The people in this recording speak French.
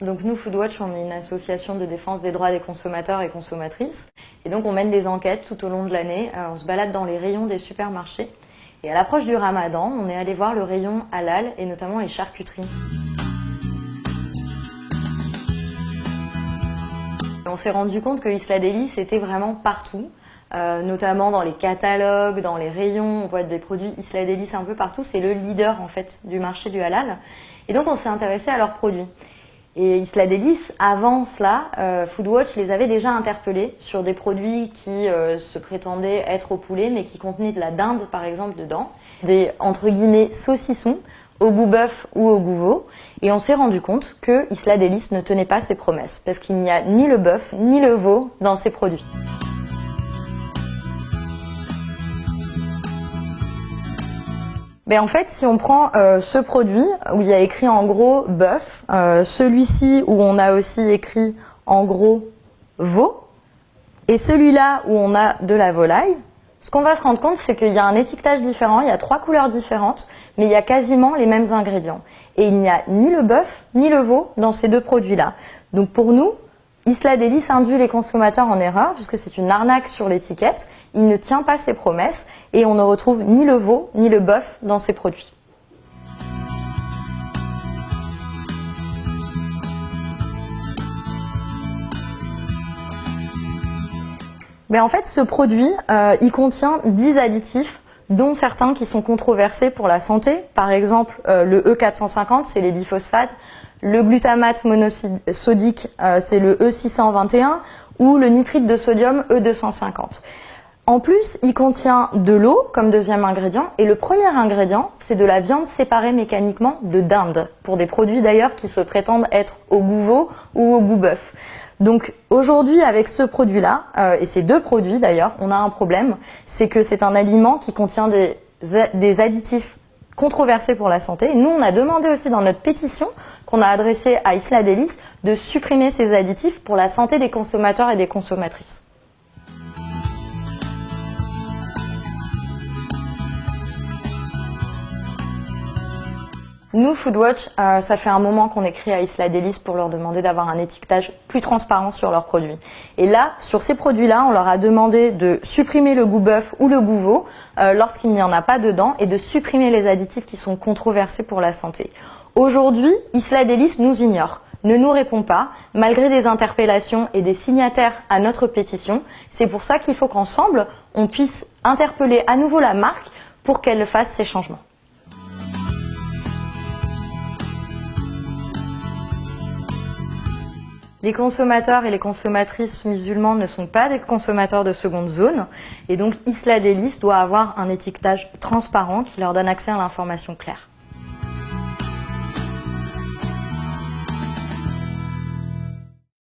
Donc nous, Foodwatch, on est une association de défense des droits des consommateurs et consommatrices. Et donc on mène des enquêtes tout au long de l'année. On se balade dans les rayons des supermarchés. Et à l'approche du Ramadan, on est allé voir le rayon halal et notamment les charcuteries. On s'est rendu compte que Isla Deli, c'était vraiment partout. Notamment dans les catalogues, dans les rayons, on voit des produits Isla Deli, c'est un peu partout. C'est le leader en fait du marché du halal. Et donc on s'est intéressé à leurs produits. Et Isla Deli, avant cela, Foodwatch les avait déjà interpellés sur des produits qui se prétendaient être au poulet, mais qui contenaient de la dinde, par exemple, dedans. Des, entre guillemets, saucissons, au goût bœuf ou au goût veau. Et on s'est rendu compte que Isla Deli ne tenait pas ses promesses, parce qu'il n'y a ni le bœuf, ni le veau dans ses produits. Ben en fait, si on prend ce produit où il y a écrit en gros bœuf, celui-ci où on a aussi écrit en gros veau, et celui-là où on a de la volaille, ce qu'on va se rendre compte, c'est qu'il y a un étiquetage différent, il y a 3 couleurs différentes, mais il y a quasiment les mêmes ingrédients. Et il n'y a ni le bœuf ni le veau dans ces deux produits-là. Donc pour nous, Isla Deli induit les consommateurs en erreur puisque c'est une arnaque sur l'étiquette, il ne tient pas ses promesses et on ne retrouve ni le veau ni le bœuf dans ses produits. Mais en fait, ce produit, il contient 10 additifs, dont certains qui sont controversés pour la santé. Par exemple, le E450, c'est les diphosphates. Le glutamate monosodique, c'est le E621 ou le nitrite de sodium E250. En plus, il contient de l'eau comme deuxième ingrédient et le premier ingrédient, c'est de la viande séparée mécaniquement de dinde, pour des produits d'ailleurs qui se prétendent être au goût veau ou au goût bœuf. Donc aujourd'hui, avec ce produit-là, et ces deux produits d'ailleurs, on a un problème, c'est que c'est un aliment qui contient des additifs controversés pour la santé. Et nous, on a demandé aussi dans notre pétition qu'on a adressée à Isla Deli de supprimer ces additifs pour la santé des consommateurs et des consommatrices. Nous, Foodwatch, ça fait un moment qu'on écrit à Isla Deli pour leur demander d'avoir un étiquetage plus transparent sur leurs produits. Et là, sur ces produits-là, on leur a demandé de supprimer le goût bœuf ou le goût veau lorsqu'il n'y en a pas dedans et de supprimer les additifs qui sont controversés pour la santé. Aujourd'hui, Isla Deli nous ignore, ne nous répond pas, malgré des interpellations et des signataires à notre pétition. C'est pour ça qu'il faut qu'ensemble, on puisse interpeller à nouveau la marque pour qu'elle fasse ces changements. Les consommateurs et les consommatrices musulmans ne sont pas des consommateurs de seconde zone et donc Isla Deli doit avoir un étiquetage transparent qui leur donne accès à l'information claire.